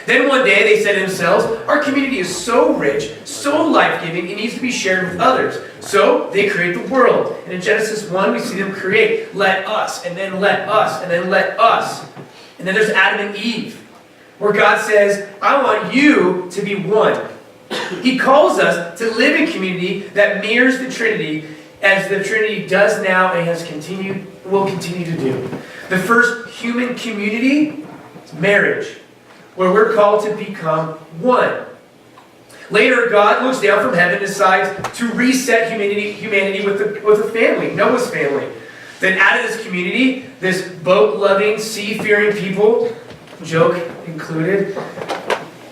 Then one day they said to themselves, our community is so rich, so life-giving, it needs to be shared with others. So they create the world. And in Genesis 1, we see them create, let us, and then let us, and then let us. And then there's Adam and Eve, where God says, I want you to be one. He calls us to live in community that mirrors the Trinity, as the Trinity does now and will continue to do. The first human community is marriage, where we're called to become one. Later, God looks down from heaven and decides to reset humanity with a family, Noah's family. Then out of this community, this boat-loving, sea-fearing people, joke included,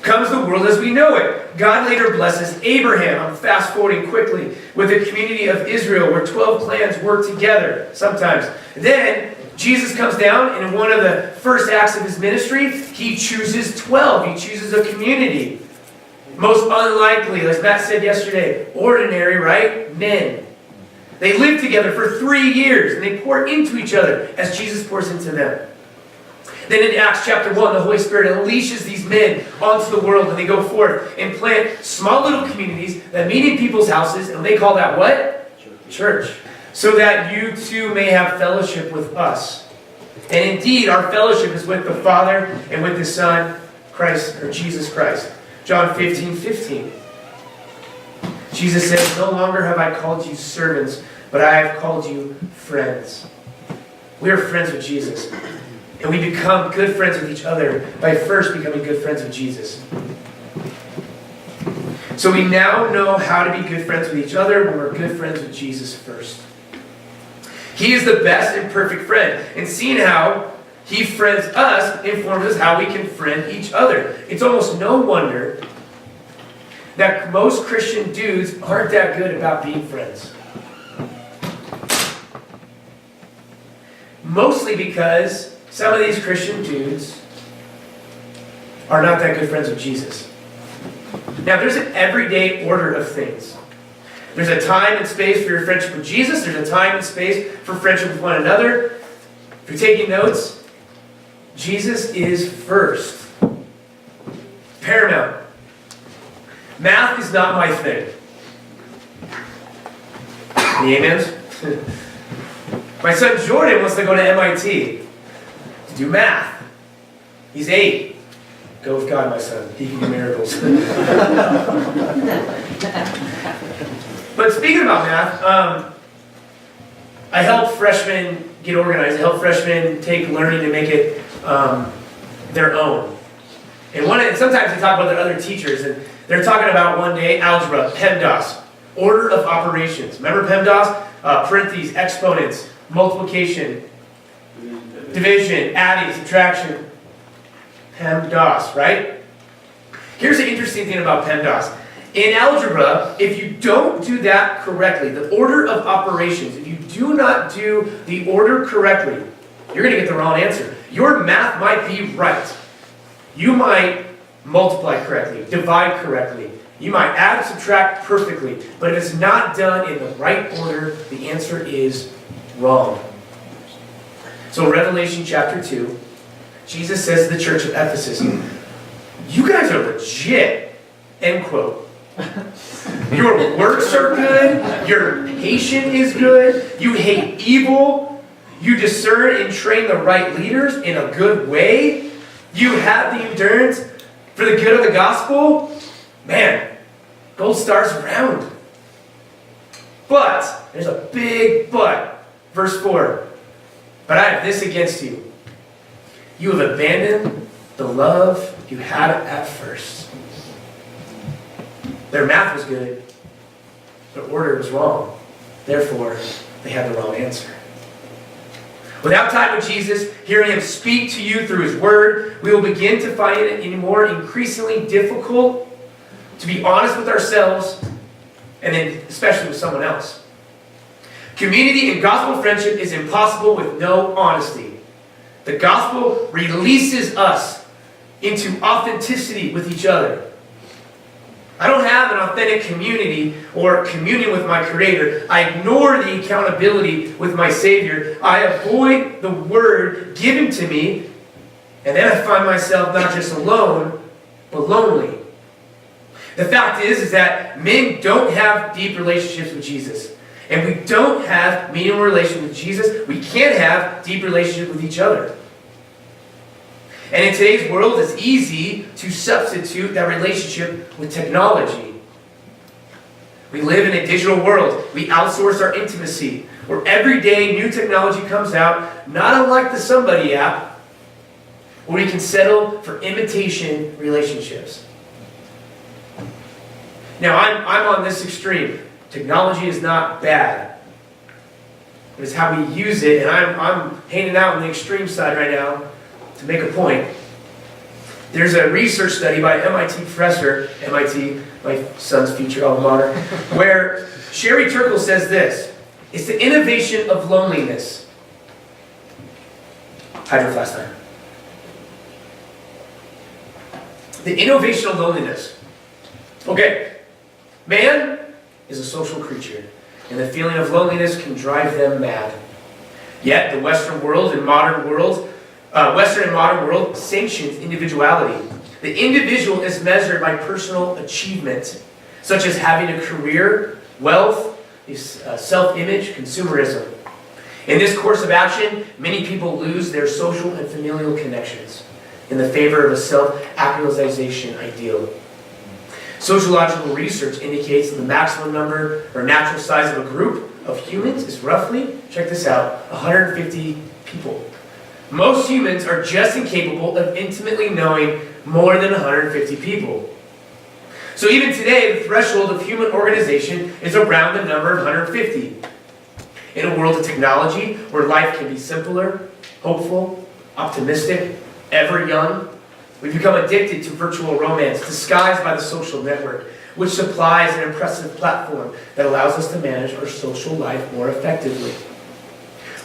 comes the world as we know it. God later blesses Abraham, I'm fast-forwarding quickly, with the community of Israel, where 12 clans work together sometimes. Then, Jesus comes down, and in one of the first acts of his ministry, he chooses 12. He chooses a community. Most unlikely, as Matt said yesterday, ordinary, right? Men. They live together for 3 years, and they pour into each other as Jesus pours into them. Then in Acts chapter 1, the Holy Spirit unleashes these men onto the world, and they go forth and plant small little communities that meet in people's houses, and they call that what? Church. So that you too may have fellowship with us. And indeed, our fellowship is with the Father and with the Son, Christ, or Jesus Christ. John 15:15. Jesus says, no longer have I called you servants, but I have called you friends. We are friends with Jesus. And we become good friends with each other by first becoming good friends with Jesus. So we now know how to be good friends with each other when we're good friends with Jesus first. He is the best and perfect friend. And seeing how he friends us informs us how we can friend each other. It's almost no wonder that most Christian dudes aren't that good about being friends. Mostly because some of these Christian dudes are not that good friends with Jesus. Now, there's an everyday order of things. There's a time and space for your friendship with Jesus. There's a time and space for friendship with one another. If you're taking notes, Jesus is first. Paramount. Math is not my thing. The amens? My son Jordan wants to go to MIT to do math. He's 8. Go with God, my son. He can do miracles. But speaking about math, I help freshmen get organized. I help freshmen take learning and make it their own. And sometimes they talk about their other teachers, and they're talking about one day algebra, PEMDAS, order of operations. Remember PEMDAS? Parentheses, exponents, multiplication, division, adding, subtraction. PEMDAS, right? Here's the interesting thing about PEMDAS. In algebra, if you don't do that correctly, the order of operations, if you do not do the order correctly, you're going to get the wrong answer. Your math might be right. You might multiply correctly, divide correctly. You might add and subtract perfectly. But if it's not done in the right order, the answer is wrong. So Revelation chapter 2, Jesus says to the church of Ephesus, you guys are legit, end quote. Your works are good. Your patience is good. You hate evil. You discern and train the right leaders in a good way. You have the endurance for the good of the gospel. Man, gold stars around. But, there's a big but. Verse 4. But I have this against you. You have abandoned the love you had at first. Their math was good. Their order was wrong. Therefore, they had the wrong answer. Without time with Jesus, hearing him speak to you through his word, we will begin to find it increasingly difficult to be honest with ourselves, and then especially with someone else. Community and gospel friendship is impossible with no honesty. The gospel releases us into authenticity with each other. I don't have an authentic community or communion with my Creator. I ignore the accountability with my Savior. I avoid the word given to me. And then I find myself not just alone, but lonely. The fact is that men don't have deep relationships with Jesus. And we don't have meaningful relationship with Jesus. We can't have deep relationship with each other. And in today's world, it's easy to substitute that relationship with technology. We live in a digital world. We outsource our intimacy, where every day new technology comes out, not unlike the Somebody app, where we can settle for imitation relationships. Now, I'm on this extreme. Technology is not bad, but it's how we use it, and I'm hanging out on the extreme side right now to make a point. There's a research study by MIT professor, MIT, my son's future alma mater, where Sherry Turkle says this: it's the innovation of loneliness. Hydro flask time. The innovation of loneliness. Okay, man is a social creature, and the feeling of loneliness can drive them mad. Yet the Western and modern world sanctions individuality. The individual is measured by personal achievement, such as having a career, wealth, self-image, consumerism. In this course of action, many people lose their social and familial connections in the favor of a self-actualization ideal. Sociological research indicates that the maximum number or natural size of a group of humans is roughly, check this out, 150 people. Most humans are just incapable of intimately knowing more than 150 people. So even today, the threshold of human organization is around the number of 150. In a world of technology where life can be simpler, hopeful, optimistic, ever young, we've become addicted to virtual romance, disguised by the social network, which supplies an impressive platform that allows us to manage our social life more effectively.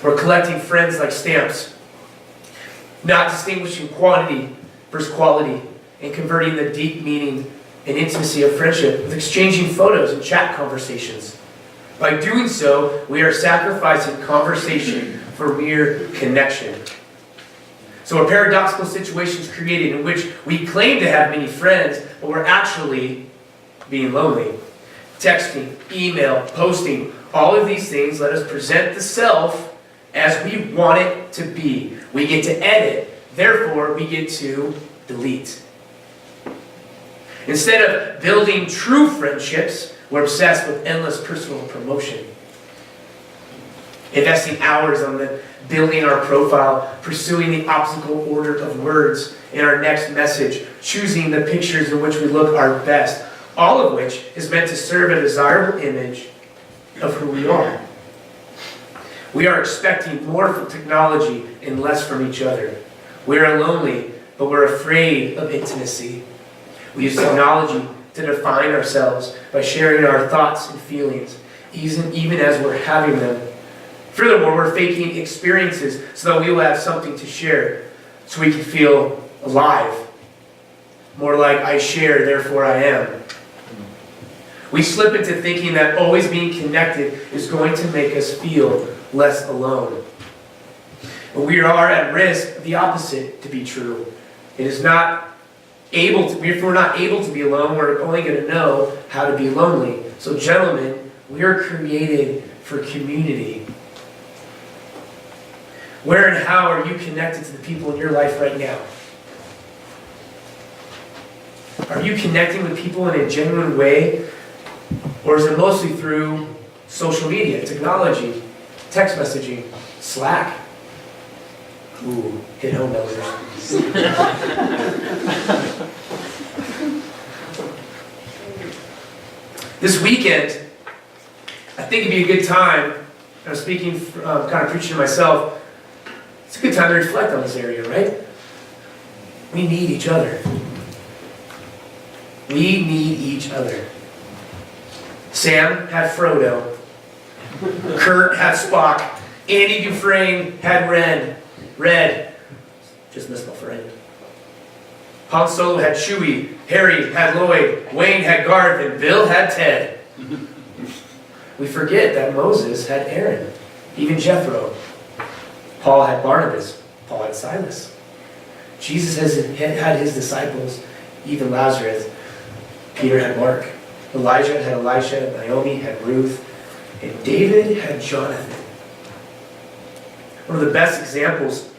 We're collecting friends like stamps, not distinguishing quantity versus quality, and converting the deep meaning and intimacy of friendship with exchanging photos and chat conversations. By doing so, we are sacrificing conversation for mere connection. So a paradoxical situation is created in which we claim to have many friends, but we're actually being lonely. Texting, email, posting, all of these things let us present the self as we want it to be. We get to edit, therefore we get to delete. Instead of building true friendships, we're obsessed with endless personal promotion. Investing hours on building our profile, pursuing the obstacle order of words in our next message, choosing the pictures in which we look our best, all of which is meant to serve a desirable image of who we are. We are expecting more from technology and less from each other. We are lonely, but we're afraid of intimacy. We use technology to define ourselves by sharing our thoughts and feelings, even as we're having them. Furthermore, we're faking experiences so that we will have something to share, so we can feel alive. More like, I share, therefore I am. We slip into thinking that always being connected is going to make us feel less alone. But we are at risk of the opposite to be true. It is not able to, if we're not able to be alone, we're only going to know how to be lonely. So gentlemen, we are created for community. Where and how are you connected to the people in your life right now? Are you connecting with people in a genuine way? Or is it mostly through social media, technology, text messaging, Slack? Ooh, hit home, elders. This weekend, I think it'd be a good time, I'm speaking, kind of preaching to myself, it's a good time to reflect on this area, right? We need each other. We need each other. Sam had Frodo. Kurt had Spock. Andy Dufresne had Red. Just missed my friend. Han Solo had Chewie. Harry had Lloyd. Wayne had Garth. And Bill had Ted. We forget that Moses had Aaron. Even Jethro. Paul had Barnabas. Paul had Silas. Jesus had his disciples. Eve and Lazarus. Peter had Mark. Elijah had Elisha. Naomi had Ruth. And David had Jonathan. One of the best examples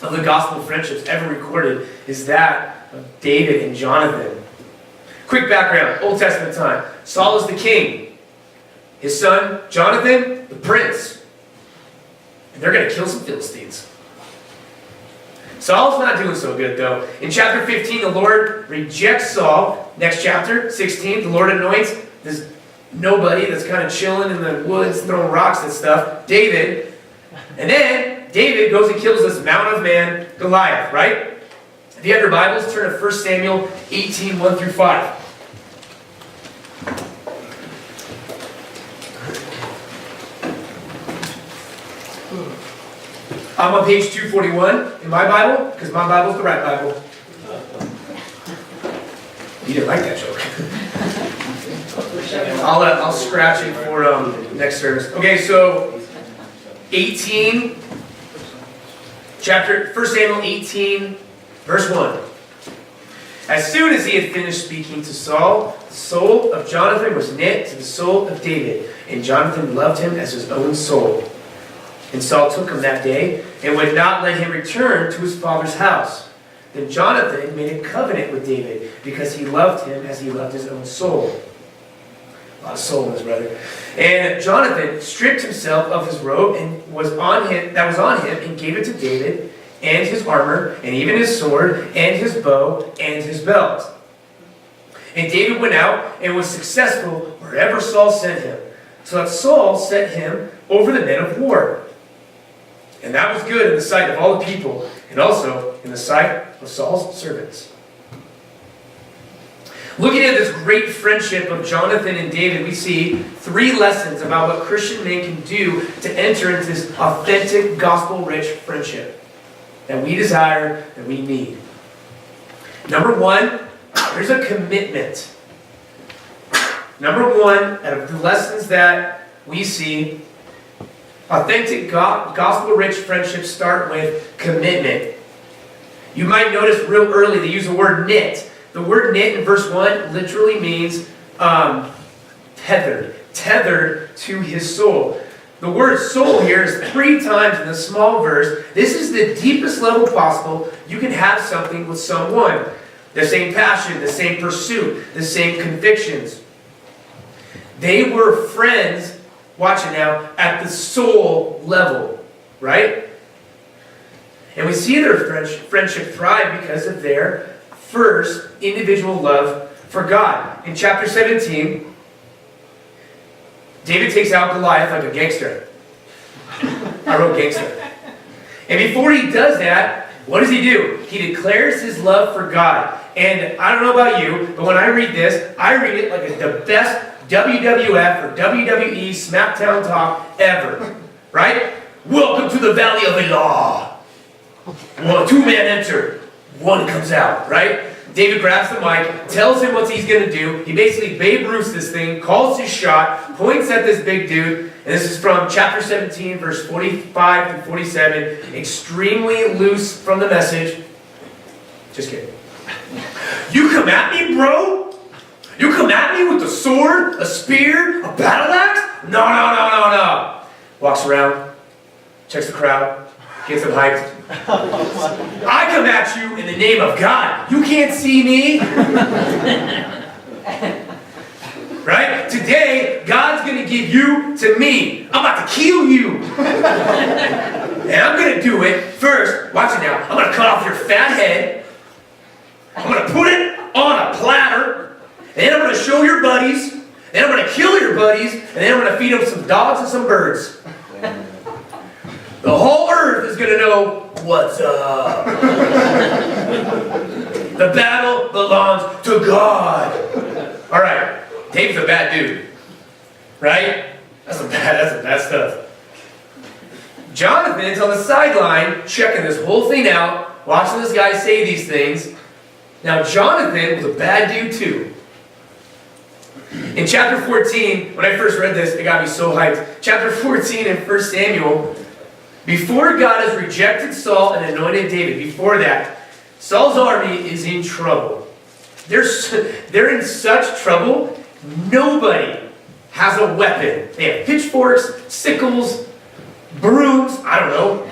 of the gospel friendships ever recorded is that of David and Jonathan. Quick background, Old Testament time. Saul is the king. His son, Jonathan, the prince. And they're going to kill some Philistines. Saul's not doing so good, though. In chapter 15, the Lord rejects Saul. Next chapter, 16, the Lord anoints this nobody that's kind of chilling in the woods, throwing rocks and stuff, David. And then David goes and kills this Mount of Man, Goliath, right? If you have your Bibles, turn to 1 Samuel 18, 1 through 5. I'm on page 241 in my Bible, because my Bible's the right Bible. You didn't like that joke. I'll scratch it for next service. Okay, so 1 Samuel 18, verse 1. As soon as he had finished speaking to Saul, the soul of Jonathan was knit to the soul of David, and Jonathan loved him as his own soul. And Saul took him that day, and would not let him return to his father's house. Then Jonathan made a covenant with David, because he loved him as he loved his own soul. A lot of soul in his brother. And Jonathan stripped himself of his robe that was on him, and gave it to David, and his armor, and even his sword, and his bow, and his belt. And David went out and was successful wherever Saul sent him. So that Saul set him over the men of war. And that was good in the sight of all the people, and also in the sight of Saul's servants. Looking at this great friendship of Jonathan and David, we see 3 lessons about what Christian men can do to enter into this authentic, gospel-rich friendship that we desire, that we need. Number 1, there's a commitment. Number 1, out of the lessons that we see, authentic, gospel-rich friendships start with commitment. You might notice real early they use the word knit. The word knit in verse 1 literally means tethered to his soul. The word soul here is 3 times in the small verse. This is the deepest level possible you can have something with someone. The same passion, the same pursuit, the same convictions. They were friends, watch it now, at the soul level, right? And we see their friendship thrive because of their first individual love for God. In chapter 17, David takes out Goliath like a gangster. I wrote gangster. And before he does that, what does he do? He declares his love for God. And I don't know about you, but when I read this, I read it like it's the best WWF or WWE SmackDown talk ever. Right? Welcome to the Valley of Elah. 2 men enter, 1 comes out, right? David grabs the mic, tells him what he's going to do. He basically Babe Ruths this thing, calls his shot, points at this big dude. And this is from chapter 17, verse 45 through 47. Extremely loose from the Message. Just kidding. You come at me, bro? You come at me with a sword, a spear, a battle axe? No. Walks around, checks the crowd, gets them hyped. I come at you in the name of God. You can't see me. Right? Today, God's going to give you to me. I'm about to kill you. And I'm going to do it first. Watch it now. I'm going to cut off your fat head. I'm going to put it on a platter. And then I'm going to show your buddies. Then I'm going to kill your buddies. And then I'm going to feed them some dogs and some birds. The whole earth is going to know what's up. The battle belongs to God. All right. Dave's a bad dude. Right? That's some bad stuff. Jonathan's on the sideline checking this whole thing out, watching this guy say these things. Now, Jonathan was a bad dude too. In chapter 14, when I first read this, it got me so hyped. Chapter 14 in 1 Samuel, before God has rejected Saul and anointed David, before that, Saul's army is in trouble. they're in such trouble, nobody has a weapon. They have pitchforks, sickles, brooms, I don't know.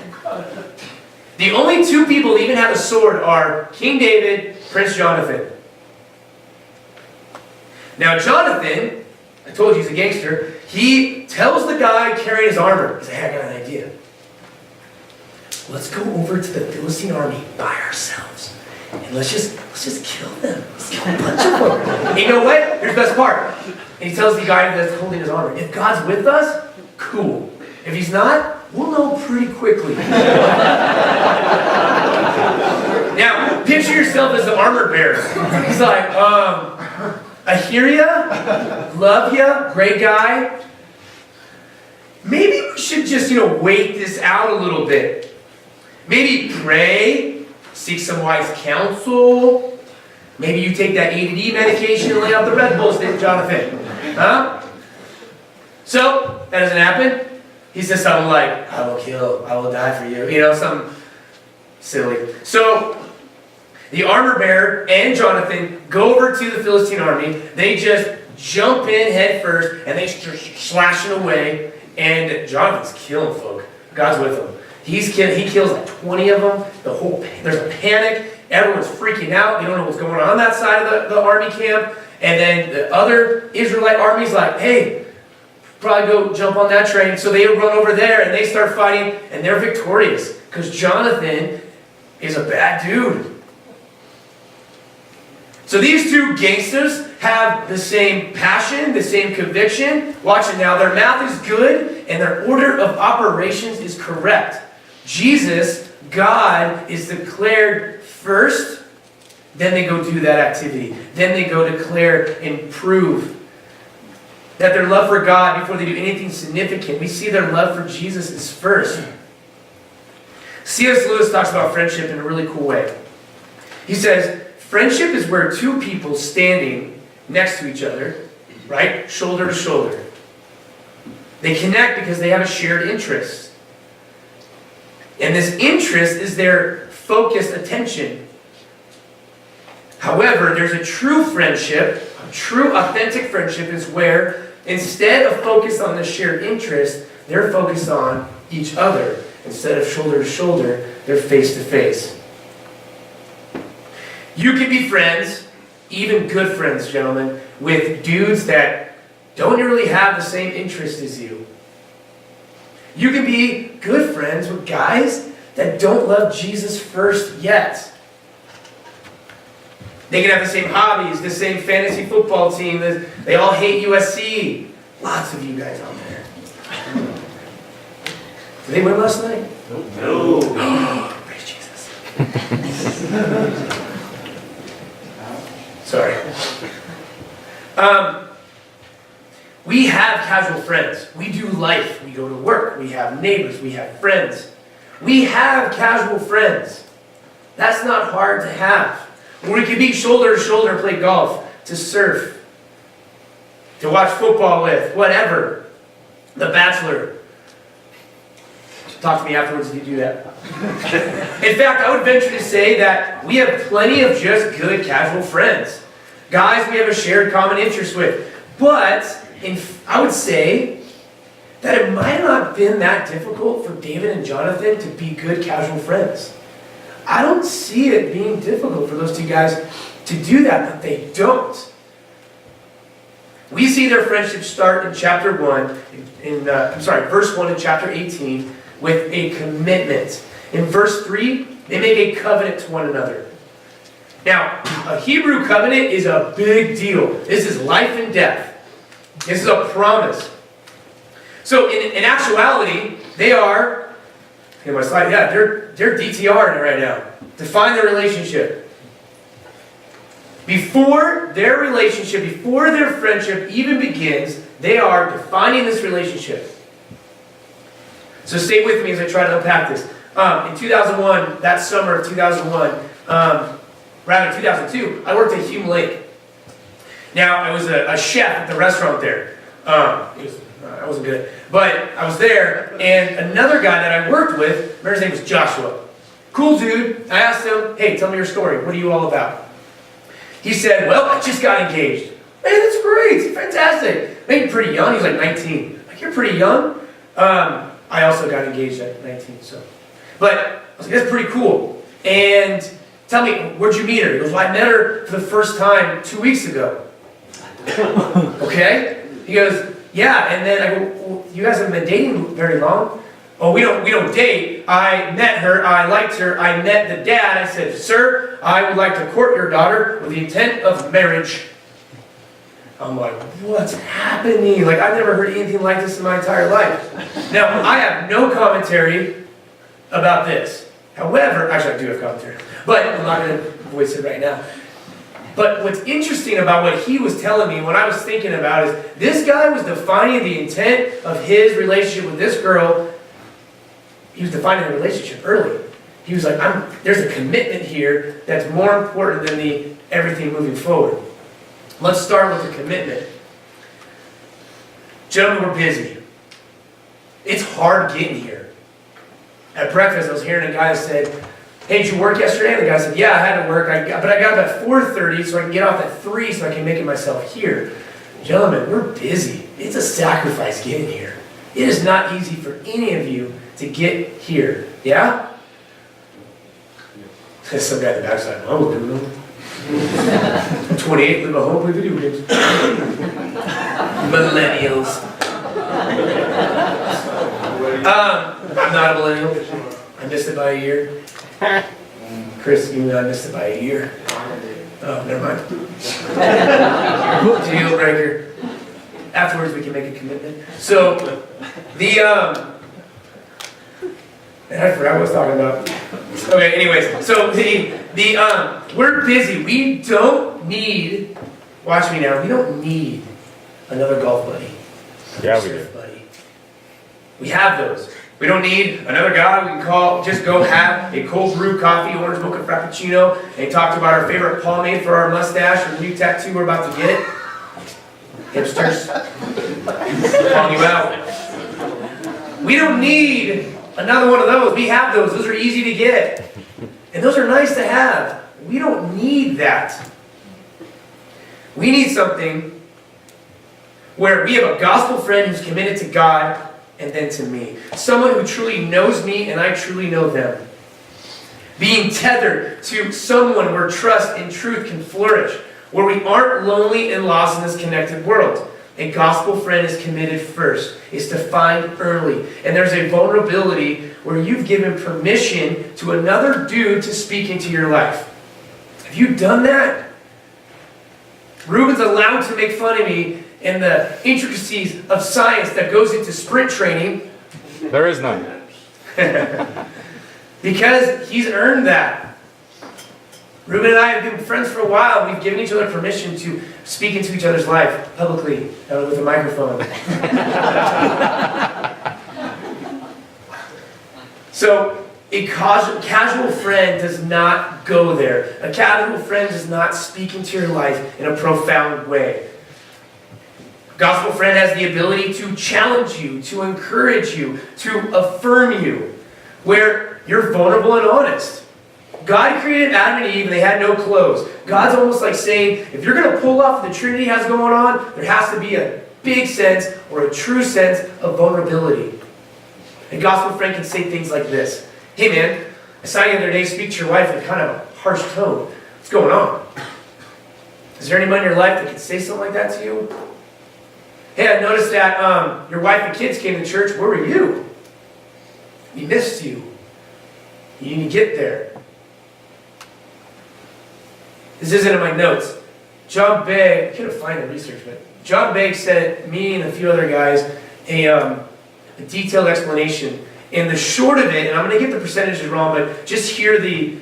The only two people that even have a sword are King David, Prince Jonathan. Now Jonathan, I told you he's a gangster, he tells the guy carrying his armor, he's like, hey, I got an idea. Let's go over to the Philistine army by ourselves. And let's just kill them. Let's kill a bunch of them. And you know what? Here's the best part. And he tells the guy that's holding his armor, if God's with us, cool. If he's not, we'll know pretty quickly. Now, picture yourself as the armor bearer. He's like, I hear ya, love ya, great guy. Maybe we should just, wait this out a little bit. Maybe pray, seek some wise counsel. Maybe you take that ADD medication and lay out the Red Bulls, Jonathan. Huh? So, that doesn't happen. He says something like, I will die for you. Something silly. So, the armor bearer and Jonathan go over to the Philistine army. They just jump in head first, and they start slashing away. And Jonathan's killing folk. God's with him. He kills like 20 of them. There's a panic. Everyone's freaking out. They don't know what's going on that side of the army camp. And then the other Israelite army's like, hey, probably go jump on that train. So they run over there and they start fighting, and they're victorious because Jonathan is a bad dude. So these two gangsters have the same passion, the same conviction. Watch it now. Their math is good and their order of operations is correct. Jesus, God, is declared first. Then they go do that activity. Then they go declare and prove that their love for God before they do anything significant. We see their love for Jesus is first. C.S. Lewis talks about friendship in a really cool way. He says, friendship is where two people standing next to each other, right? Shoulder to shoulder. They connect because they have a shared interest. And this interest is their focused attention. However, there's a true friendship, a true authentic friendship is where instead of focused on the shared interest, they're focused on each other. Instead of shoulder to shoulder, they're face to face. You can be friends, even good friends, gentlemen, with dudes that don't really have the same interest as you. You can be good friends with guys that don't love Jesus first yet. They can have the same hobbies, the same fantasy football team. They all hate USC. Lots of you guys out there. Did they win last night? No. Praise Jesus. Sorry. We have casual friends. We do life. We go to work. We have neighbors. We have friends. We have casual friends. That's not hard to have. Where we can be shoulder to shoulder, play golf, to surf, to watch football with, whatever. The Bachelor. Talk to me afterwards if you do that. In fact, I would venture to say that we have plenty of just good casual friends. Guys we have a shared common interest with. But I would say that it might not have been that difficult for David and Jonathan to be good casual friends. I don't see it being difficult for those two guys to do that, but they don't. We see their friendship start in chapter 1, verse 1 in chapter 18, with a commitment. In verse 3, they make a covenant to one another. Now, a Hebrew covenant is a big deal. This is life and death. This is a promise. So in actuality, they are, my slide, yeah, they're DTRing it right now. Define their relationship. Before their relationship, before their friendship even begins, they are defining this relationship. So stay with me as I try to unpack this. In 2001, that summer of 2001, rather 2002, I worked at Hume Lake. Now, I was a chef at the restaurant there. I wasn't good. But I was there, and another guy that I worked with, his name was Joshua. Cool dude. I asked him, hey, tell me your story. What are you all about? He said, well, I just got engaged. Man, that's great. Fantastic. Man, you're pretty young. He's like 19. Like, you're pretty young. I also got engaged at 19, so. But I was like, that's pretty cool. And tell me, where'd you meet her? He goes, well, I met her for the first time 2 weeks ago. Okay? He goes, yeah. And then I go, well, you guys haven't been dating very long. Oh, we don't date. I met her. I liked her. I met the dad. I said, sir, I would like to court your daughter with the intent of marriage. I'm like, what's happening? Like, I've never heard anything like this in my entire life. Now, I have no commentary about this. However, actually I do have commentary, but I'm not going to voice it right now. But what's interesting about what he was telling me, what I was thinking about is, this guy was defining the intent of his relationship with this girl. He was defining the relationship early. He was like, there's a commitment here that's more important than the everything moving forward. Let's start with the commitment. Gentlemen, we're busy. It's hard getting here. At breakfast, I was hearing a guy say, hey, did you work yesterday? And the guy said, yeah, I had to work, but I got up at 4:30 so I can get off at 3 so I can make it myself here. Gentlemen, we're busy. It's a sacrifice getting here. It is not easy for any of you to get here. Yeah? There's some guy in the backside. I'm living with him. I'm 28, live at home, play video games. Millennials. I'm not a millennial. I missed it by a year. Chris, you know I missed it by a year. Oh, never mind. Deal breaker. Afterwards, we can make a commitment. So, and I forgot what I was talking about. Okay, anyways, so we're busy. We don't need, watch me now, we don't need another golf buddy. Yeah, we do. Buddy. We have those. We don't need another guy we can call, just go have a cold brew coffee, orange mocha frappuccino, and talk about our favorite pomade for our mustache or the new tattoo we're about to get. Hipsters. Calling you out. We don't need another one of those. We have those. Those are easy to get. And those are nice to have. We don't need that. We need something where we have a gospel friend who's committed to God and then to me. Someone who truly knows me and I truly know them. Being tethered to someone where trust and truth can flourish. Where we aren't lonely and lost in this connected world. A gospel friend is committed first, is defined early. And there's a vulnerability where you've given permission to another dude to speak into your life. Have you done that? Ruben's allowed to make fun of me and the intricacies of science that goes into sprint training. There is none. Because he's earned that. Ruben and I have been friends for a while. We've given each other permission to speak into each other's life publicly with a microphone. So, a casual friend does not go there. A casual friend does not speak into your life in a profound way. A gospel friend has the ability to challenge you, to encourage you, to affirm you, where you're vulnerable and honest. God created Adam and Eve and they had no clothes. God's almost like saying, if you're going to pull off what the Trinity has going on, there has to be a big sense or a true sense of vulnerability. A gospel friend can say things like this. Hey man, I saw you the other day speak to your wife in kind of a harsh tone. What's going on? Is there anyone in your life that can say something like that to you? Hey, I noticed that your wife and kids came to church. Where were you? We missed you. You need to get there. This isn't in my notes. John Begg, I couldn't find the research, but John Begg sent me and a few other guys a detailed explanation. And the short of it, and I'm going to get the percentages wrong, but just hear the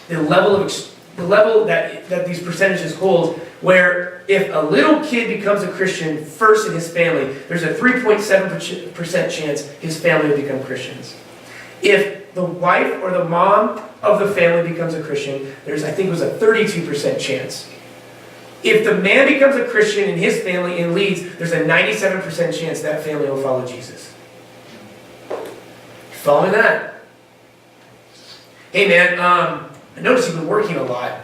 level that these percentages hold. Where if a little kid becomes a Christian first in his family, there's a 3.7% chance his family will become Christians. If the wife or the mom of the family becomes a Christian, I think it was a 32% chance. If the man becomes a Christian in his family and leads, there's a 97% chance that family will follow Jesus. Following that? Hey man, I noticed you've been working a lot.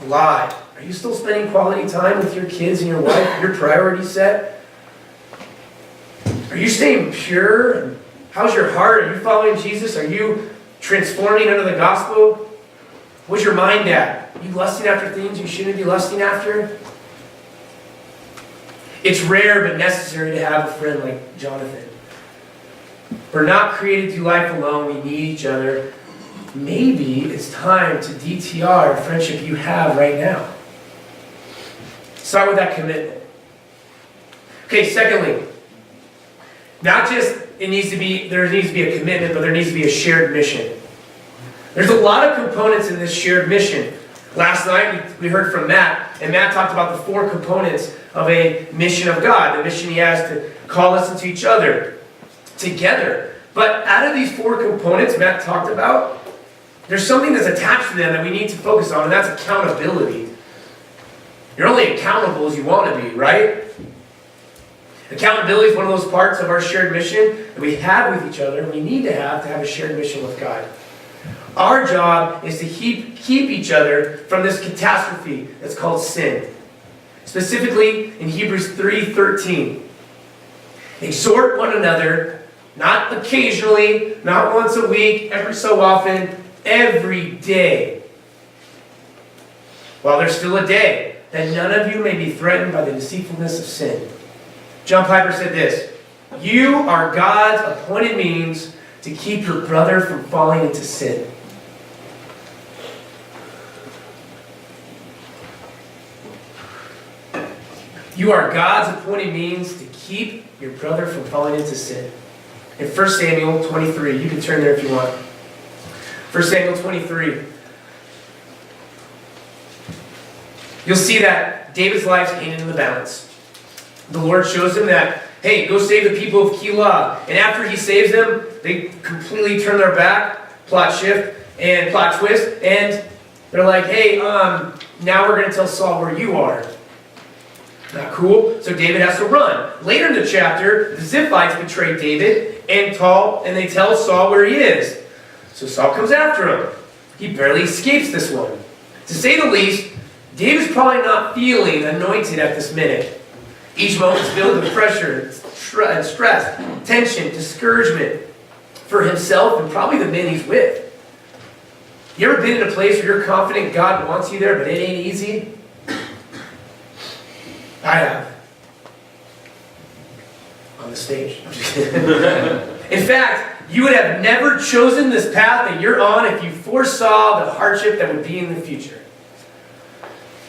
lie. Are you still spending quality time with your kids and your wife? Your priorities set? Are you staying pure? How's your heart? Are you following Jesus? Are you transforming under the gospel? Where's your mind at? Are you lusting after things you shouldn't be lusting after? It's rare but necessary to have a friend like Jonathan. We're not created to do life alone. We need each other. Maybe it's time to DTR a friendship you have right now. Start with that commitment. Okay, secondly, not just there needs to be a commitment, but there needs to be a shared mission. There's a lot of components in this shared mission. Last night we heard from Matt, and Matt talked about the 4 components of a mission of God, the mission He has to call us into each other, together. But out of these 4 components Matt talked about, there's something that's attached to them that we need to focus on, and that's accountability. You're only accountable as you want to be, right? Accountability is one of those parts of our shared mission that we have with each other, and we need to have a shared mission with God. Our job is to keep each other from this catastrophe that's called sin. Specifically in Hebrews 3:13. Exhort one another, not occasionally, not once a week, every so often, every day. While there's still a day, that none of you may be threatened by the deceitfulness of sin. John Piper said this: you are God's appointed means to keep your brother from falling into sin. You are God's appointed means to keep your brother from falling into sin. In 1 Samuel 23, you can turn there if you want. 1 Samuel 23. You'll see that David's life's hanging in the balance. The Lord shows him that, hey, go save the people of Keilah. And after He saves them, they completely turn their back, plot shift, and plot twist, and they're like, hey, now we're going to tell Saul where you are. Not cool. So David has to run. Later in the chapter, the Ziphites betray David and they tell Saul where he is. So Saul comes after him. He barely escapes this one. To say the least, David's probably not feeling anointed at this minute. Each moment is filled with pressure, stress, tension, discouragement for himself and probably the men he's with. You ever been in a place where you're confident God wants you there, but it ain't easy? I have. On the stage. I'm just kidding. In fact, you would have never chosen this path that you're on if you foresaw the hardship that would be in the future.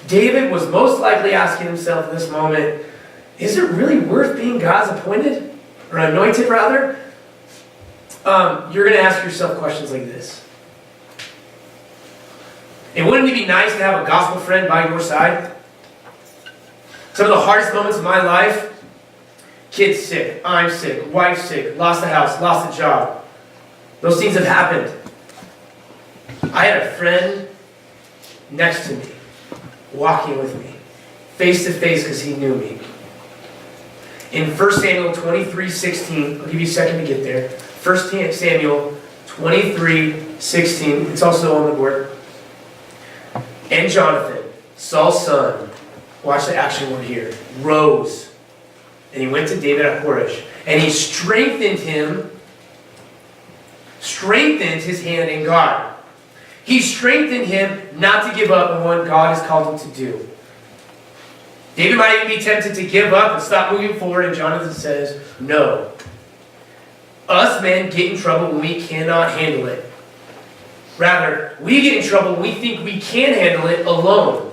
David was most likely asking himself in this moment, is it really worth being God's appointed? Or anointed, rather? You're going to ask yourself questions like this. And wouldn't it be nice to have a gospel friend by your side? Some of the hardest moments of my life, kids sick, I'm sick, wife sick, lost a house, lost a job. Those things have happened. I had a friend next to me, walking with me, face to face because he knew me. In 1 Samuel 23:16, I'll give you a second to get there. 1 Samuel 23:16, it's also on the board. And Jonathan, Saul's son, watch the action word here, rose. And he went to David at Horesh. And he strengthened his hand in God. He strengthened him not to give up on what God has called him to do. David might even be tempted to give up and stop moving forward, and Jonathan says, no. Us men get in trouble when we cannot handle it. Rather, we get in trouble when we think we can handle it alone.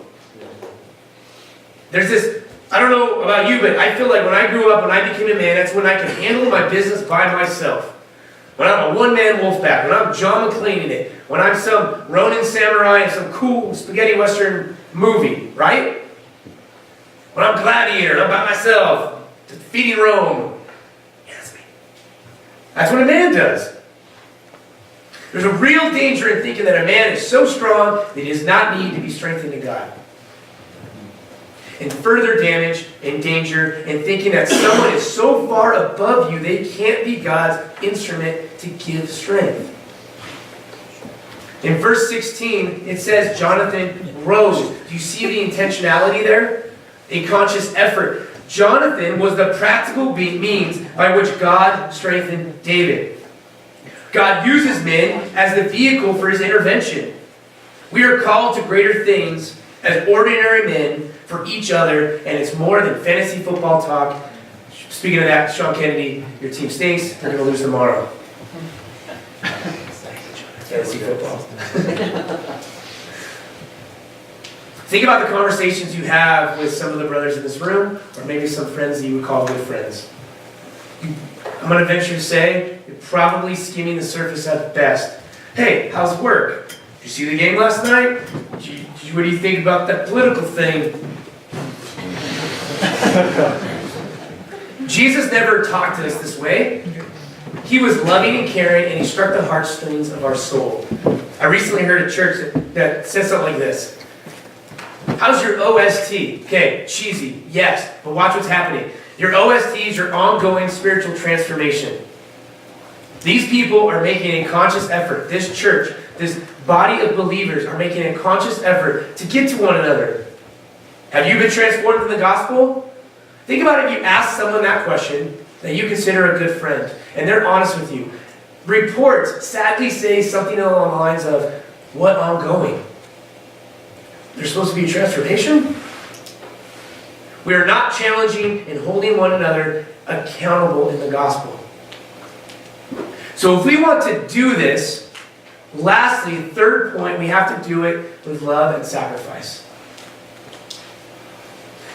There's this, I don't know about you, but I feel like when I grew up, when I became a man, that's when I could handle my business by myself. When I'm a one-man wolf pack, when I'm John McClane in it, when I'm some Ronin samurai in some cool spaghetti western movie, right? When I'm Gladiator and I'm by myself, defeating Rome. Yeah, that's me. That's what a man does. There's a real danger in thinking that a man is so strong that he does not need to be strengthened in God. And further damage and danger in thinking that someone is so far above you they can't be God's instrument to give strength. In verse 16, it says Jonathan rose. Do you see the intentionality there? A conscious effort. Jonathan was the practical means by which God strengthened David. God uses men as the vehicle for his intervention. We are called to greater things as ordinary men for each other, and it's more than fantasy football talk. Speaking of that, Sean Kennedy, your team stinks. They're going to lose tomorrow. Fantasy football. Think about the conversations you have with some of the brothers in this room, or maybe some friends that you would call good friends. I'm going to venture to say, you're probably skimming the surface at best. Hey, how's work? Did you see the game last night? What do you think about that political thing? Jesus never talked to us this way. He was loving and caring, and he struck the heartstrings of our soul. I recently heard a church that said something like this. How's your OST? Okay, cheesy, yes, but watch what's happening. Your OST is your ongoing spiritual transformation. These people are making a conscious effort. This church, this body of believers are making a conscious effort to get to one another. Have you been transformed in the gospel? Think about if you ask someone that question that you consider a good friend, and they're honest with you. Reports sadly say something along the lines of, what ongoing? There's supposed to be a transformation? We are not challenging and holding one another accountable in the gospel. So if we want to do this, lastly, third point, we have to do it with love and sacrifice.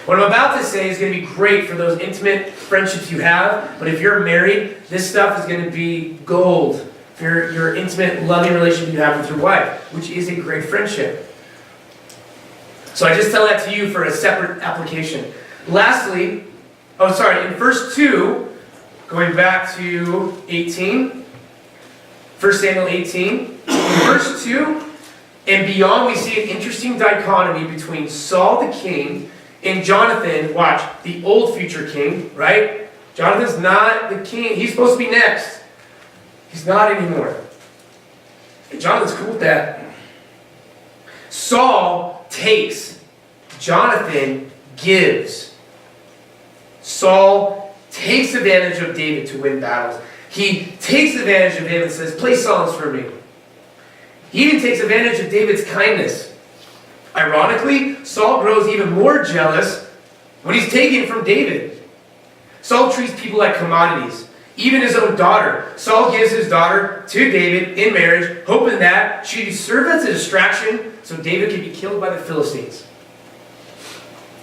What I'm about to say is going to be great for those intimate friendships you have, but if you're married, this stuff is going to be gold for your intimate, loving relationship you have with your wife, which is a great friendship. So I just tell that to you for a separate application. Lastly, in verse 2, going back to 18, 1 Samuel 18, verse 2, and beyond we see an interesting dichotomy between Saul the king and Jonathan, watch, the old future king, right? Jonathan's not the king. He's supposed to be next. He's not anymore. And Jonathan's cool with that. Saul takes. Jonathan gives. Saul takes advantage of David to win battles. He takes advantage of David and says, play songs for me. He even takes advantage of David's kindness. Ironically, Saul grows even more jealous when he's taken from David. Saul treats people like commodities. Even his own daughter. Saul gives his daughter to David in marriage, hoping that she'd serve as a distraction so David could be killed by the Philistines.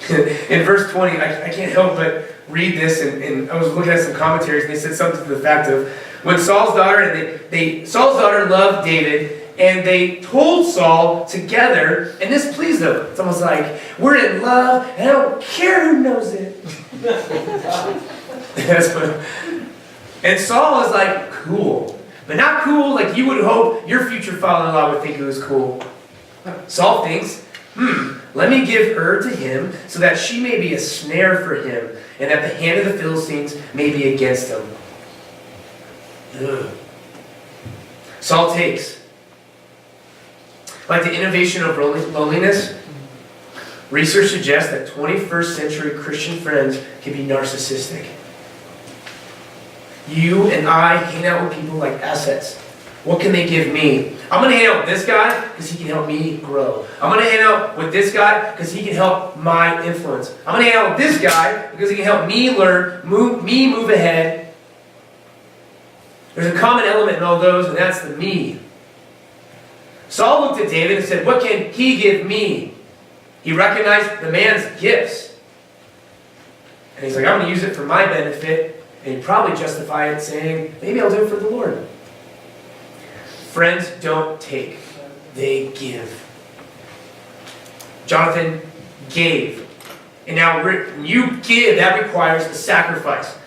In verse 20, I can't help but read this, and I was looking at some commentaries, and they said something to the fact of, when Saul's daughter, Saul's daughter loved David, and they told Saul together, and this pleased them. It's almost like, we're in love, and I don't care who knows it. And Saul is like, cool. But not cool like you would hope your future father-in-law would think it was cool. Saul thinks, let me give her to him so that she may be a snare for him, and that the hand of the Philistines may be against him. Ugh. Saul takes. Like the innovation of loneliness, research suggests that 21st century Christian friends can be narcissistic. You and I hang out with people like assets. What can they give me? I'm going to hang out with this guy because he can help me grow. I'm going to hang out with this guy because he can help my influence. I'm going to hang out with this guy because he can help me learn, move ahead. There's a common element in all those, and that's the me. Saul looked at David and said, what can he give me? He recognized the man's gifts. And he's like, I'm going to use it for my benefit. And he'd probably justify it saying, maybe I'll do it for the Lord. Friends don't take, they give. Jonathan gave. And now when you give, that requires a sacrifice.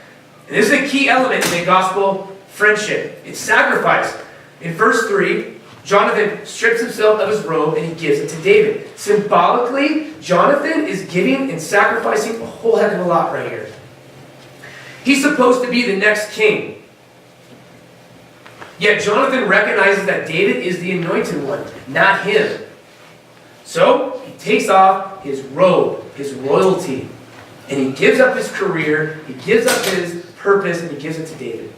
And this is a key element in the gospel friendship. It's sacrifice. In verse 3, Jonathan strips himself of his robe and he gives it to David. Symbolically, Jonathan is giving and sacrificing a whole heck of a lot right here. He's supposed to be the next king. Yet Jonathan recognizes that David is the anointed one, not him. So, he takes off his robe, his royalty, and he gives up his career, he gives up his purpose, and he gives it to David.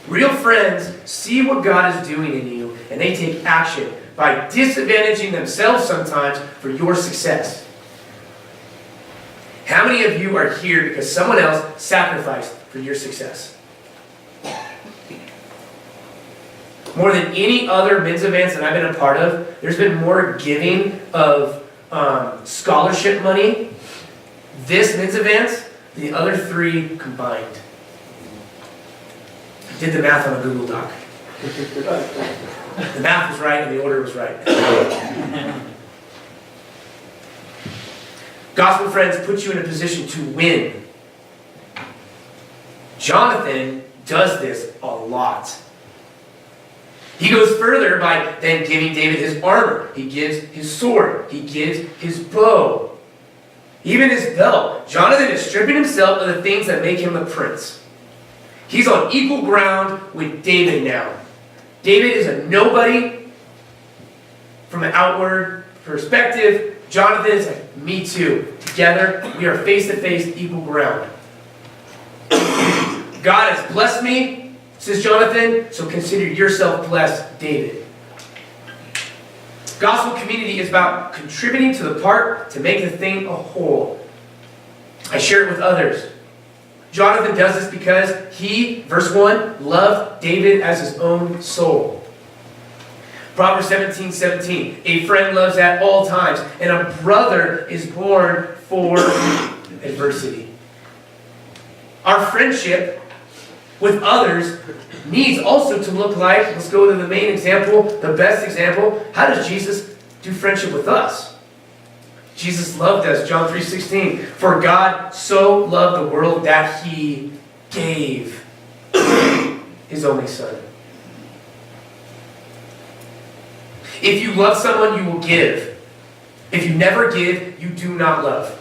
Real friends see what God is doing in you, and they take action by disadvantaging themselves sometimes for your success. How many of you are here because someone else sacrificed for your success? More than any other men's events that I've been a part of, there's been more giving of scholarship money this men's event than the other three combined. I did the math on a Google Doc. The math was right and the order was right. Gospel friends put you in a position to win. Jonathan does this a lot. He goes further by then giving David his armor. He gives his sword. He gives his bow. Even his belt. Jonathan is stripping himself of the things that make him a prince. He's on equal ground with David now. David is a nobody from an outward perspective. Jonathan is like, me too. Together, we are face to face, equal ground. God has blessed me, says Jonathan, so consider yourself blessed, David. Gospel community is about contributing to the part to make the thing a whole. I share it with others. Jonathan does this because he, verse 1, loved David as his own soul. Proverbs 17:17, a friend loves at all times, and a brother is born for adversity. Our friendship with others needs also to look like, let's go to the main example, the best example. How does Jesus do friendship with us? Jesus loved us, John 3:16. For God so loved the world that he gave his only son. If you love someone, you will give. If you never give, you do not love.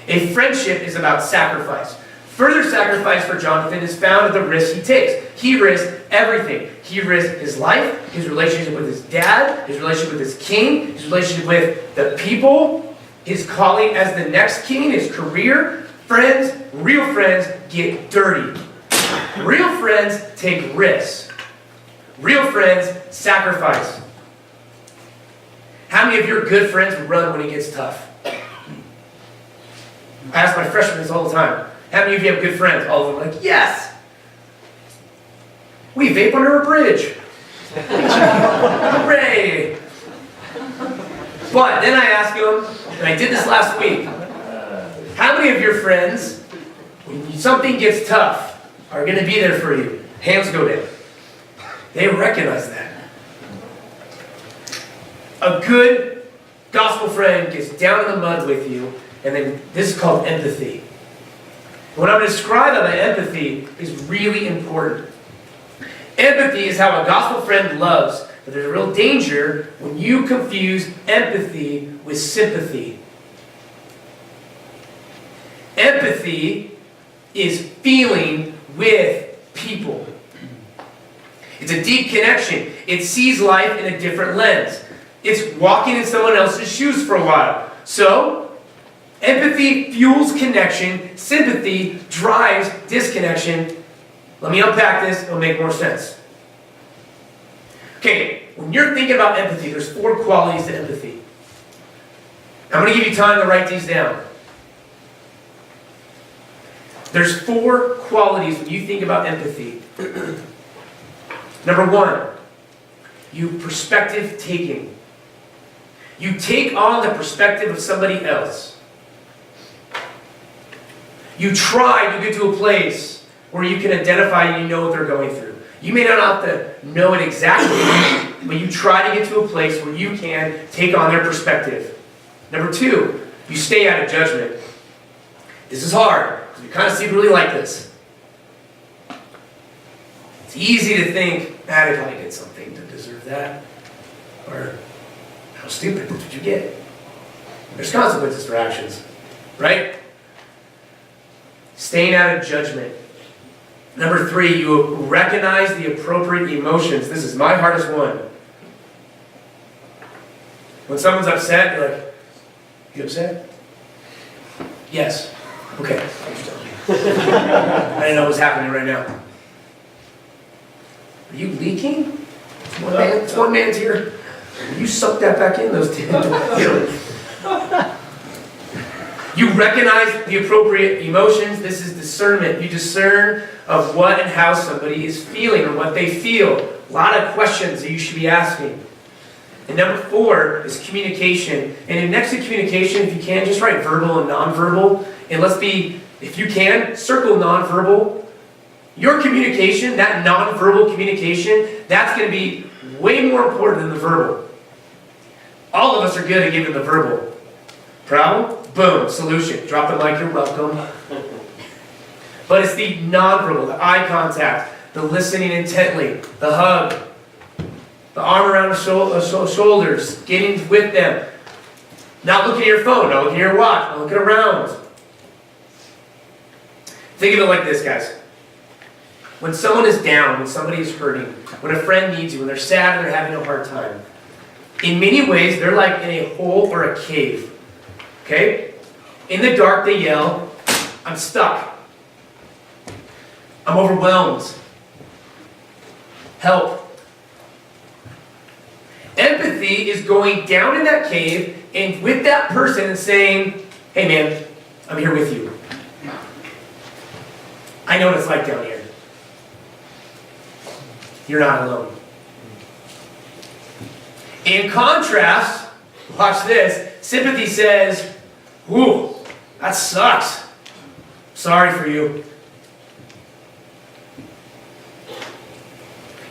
A friendship is about sacrifice. Further sacrifice for Jonathan is found in the risks he takes. He risks everything. He risks his life, his relationship with his dad, his relationship with his king, his relationship with the people, his calling as the next king, his career. Friends, real friends, get dirty. Real friends take risks. Real friends sacrifice. How many of your good friends run when it gets tough? I ask my freshmen this all the time. How many of you have good friends? All of them are like, yes! We vape under a bridge. Hooray! But then I ask them, and I did this last week, how many of your friends, when something gets tough, are going to be there for you? Hands go down. They recognize that. A good gospel friend gets down in the mud with you, and then this is called empathy. What I'm going to describe about empathy is really important. Empathy is how a gospel friend loves, but there's a real danger when you confuse empathy with sympathy. Empathy is feeling with people. It's a deep connection. It sees life in a different lens. It's walking in someone else's shoes for a while. So, empathy fuels connection. Sympathy drives disconnection. Let me unpack this. It'll make more sense. Okay, when you're thinking about empathy, there's 4 qualities to empathy. I'm going to give you time to write these down. There's 4 qualities when you think about empathy. Number 1, you perspective taking. You take on the perspective of somebody else. You try to get to a place where you can identify and you know what they're going through. You may not have to know it exactly, but you try to get to a place where you can take on their perspective. Number 2, you stay out of judgment. This is hard, because we kind of secretly like this. It's easy to think, I did something to deserve that. Or, how stupid did you get? There's consequences for actions, right? Staying out of judgment. Number 3, you recognize the appropriate emotions. This is my hardest one. When someone's upset, you're like, you upset? Yes. Okay. I didn't know what was happening right now. Are you leaking? It's one man's here. You suck that back in, those two. You recognize the appropriate emotions. This is discernment. You discern of what and how somebody is feeling or what they feel. A lot of questions that you should be asking. And number 4 is communication. And next to communication, if you can, just write verbal and nonverbal. And let's be, if you can, circle nonverbal. Your communication, that nonverbal communication, that's going to be way more important than the verbal. All of us are good at giving the verbal. Problem? Boom, solution. Drop the mic, you're welcome. But it's the nonverbal, the eye contact, the listening intently, the hug, the arm around the shoulders, getting with them. Not looking at your phone, not looking at your watch, not looking around. Think of it like this, guys. When someone is down, when somebody is hurting, when a friend needs you, when they're sad and they're having a hard time, in many ways, they're like in a hole or a cave. Okay? In the dark, they yell, I'm stuck. I'm overwhelmed. Help. Empathy is going down in that cave and with that person and saying, hey man, I'm here with you. I know what it's like down here. You're not alone. In contrast, watch this, sympathy says, ooh, that sucks. Sorry for you.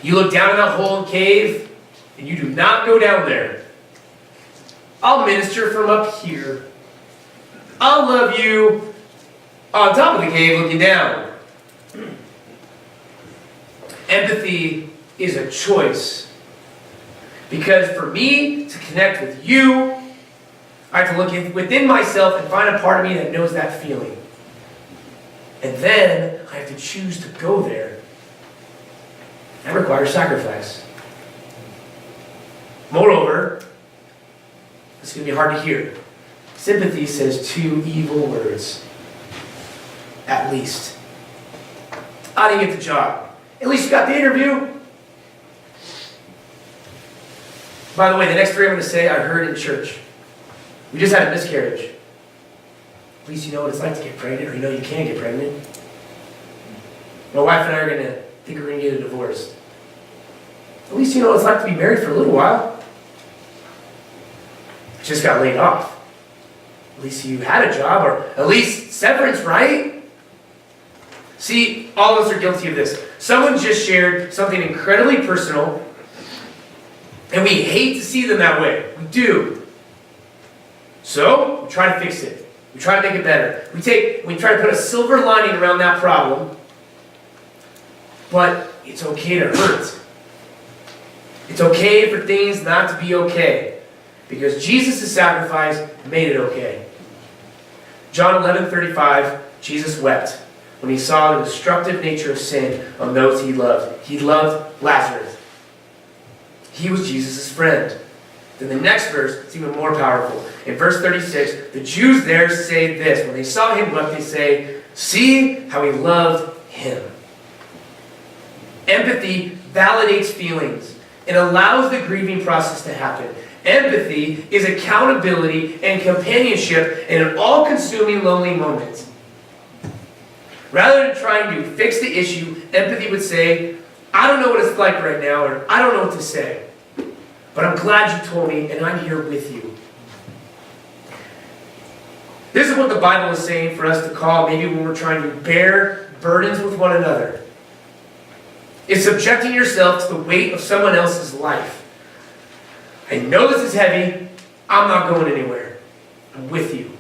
You look down in that hole and cave, and you do not go down there. I'll minister from up here. I'll love you on top of the cave looking down. Empathy is a choice. Because for me to connect with you, I have to look within myself and find a part of me that knows that feeling. And then I have to choose to go there. That requires sacrifice. Moreover, this is going to be hard to hear. Sympathy says 2 evil words. At least. I didn't get the job. At least you got the interview. By the way, the next 3 I'm going to say, I heard in church. We just had a miscarriage. At least you know what it's like to get pregnant, or you know you can get pregnant. My wife and I are going to think we're going to get a divorce. At least you know what it's like to be married for a little while. I just got laid off. At least you had a job, or at least severance, right? See, all of us are guilty of this. Someone just shared something incredibly personal, and we hate to see them that way. We do. So, we try to fix it. We try to make it better. We try to put a silver lining around that problem, but it's okay to hurt. It's okay for things not to be okay, because Jesus' sacrifice made it okay. John 11:35, Jesus wept when he saw the destructive nature of sin on those he loved. He loved Lazarus. He was Jesus' friend. Then the next verse is even more powerful. In verse 36, the Jews there say this. When they saw him wept, they say, see how he loved him. Empathy validates feelings. It allows the grieving process to happen. Empathy is accountability and companionship in an all-consuming lonely moment. Rather than trying to fix the issue, empathy would say, I don't know what it's like right now, or I don't know what to say. But I'm glad you told me, and I'm here with you. This is what the Bible is saying for us to call, maybe when we're trying to bear burdens with one another. It's subjecting yourself to the weight of someone else's life. I know this is heavy. I'm not going anywhere. I'm with you.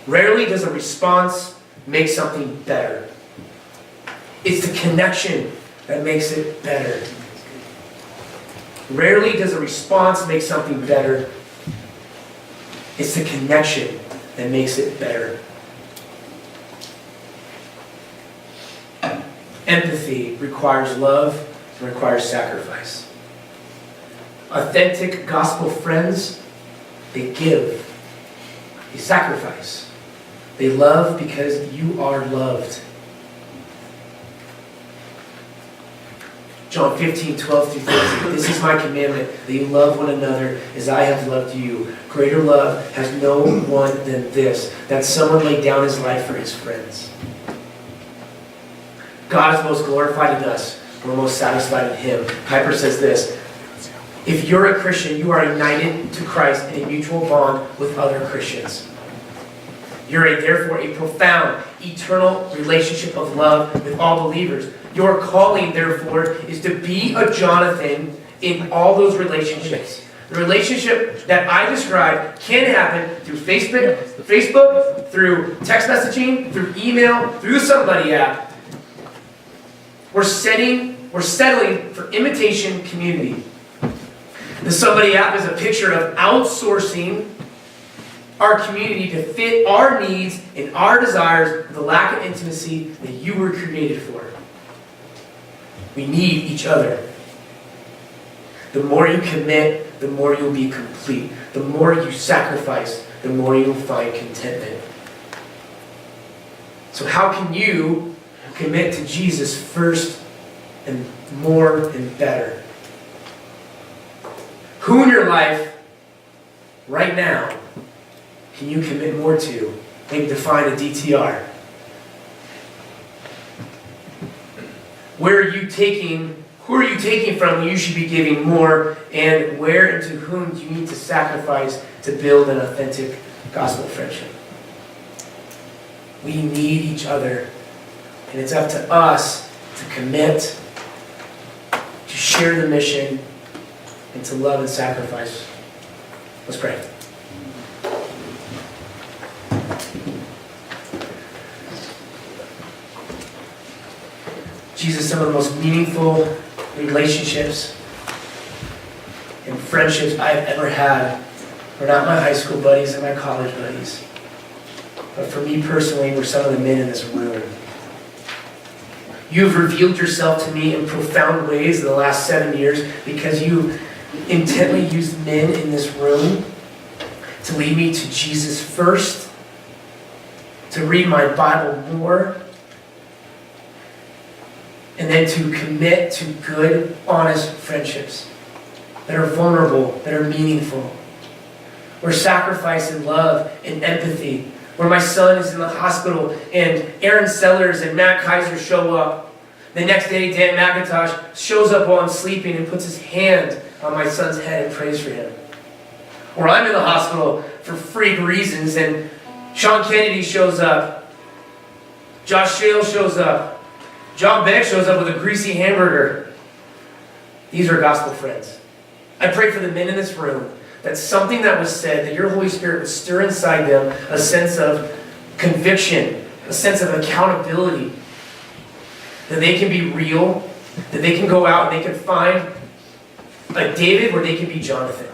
Rarely does a response make something better. It's the connection that makes it better. Rarely does a response make something better. It's the connection that makes it better. Empathy requires love and requires sacrifice. Authentic gospel friends, they give, they sacrifice, they love because you are loved. John 15:12-13. This is my commandment, that you love one another as I have loved you. Greater love has no one than this, that someone laid down his life for his friends. God is most glorified in us. We're most satisfied in him. Piper says this: if you're a Christian, you are united to Christ in a mutual bond with other Christians. You're therefore a profound, eternal relationship of love with all believers. Your calling, therefore, is to be a Jonathan in all those relationships. The relationship that I described can happen through Facebook, through text messaging, through email, through the Somebody app. We're settling for imitation community. The Somebody app is a picture of outsourcing our community to fit our needs and our desires with the lack of intimacy that you were created for. We need each other. The more you commit, the more you'll be complete. The more you sacrifice, the more you'll find contentment. So how can you commit to Jesus first and more and better? Who in your life right now can you commit more to? Maybe define a DTR. Who are you taking from when you should be giving more, and where and to whom do you need to sacrifice to build an authentic gospel friendship? We need each other, and it's up to us to commit, to share the mission, and to love and sacrifice. Let's pray. Jesus, some of the most meaningful relationships and friendships I've ever had were not my high school buddies and my college buddies, but for me personally were some of the men in this room. You've revealed yourself to me in profound ways in the last 7 years because you intently used men in this room to lead me to Jesus first, to read my Bible more, and then to commit to good, honest friendships that are vulnerable, that are meaningful, where sacrifice and love and empathy, where my son is in the hospital and Aaron Sellers and Matt Kaiser show up. The next day, Dan McIntosh shows up while I'm sleeping and puts his hand on my son's head and prays for him. Or I'm in the hospital for freak reasons and Sean Kennedy shows up. Josh Shale shows up. John Beck shows up with a greasy hamburger. These are gospel friends. I pray for the men in this room that something that was said, that your Holy Spirit would stir inside them a sense of conviction, a sense of accountability, that they can be real, that they can go out and they can find a David where they can be Jonathan.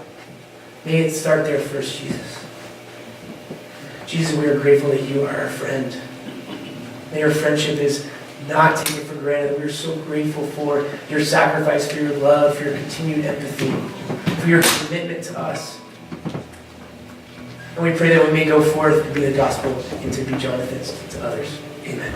May it start there first, Jesus. Jesus, we are grateful that you are our friend. May our friendship is not taken for granted. We're so grateful for your sacrifice, for your love, for your continued empathy, for your commitment to us. And we pray that we may go forth and be the gospel and to be Jonathans to others. Amen.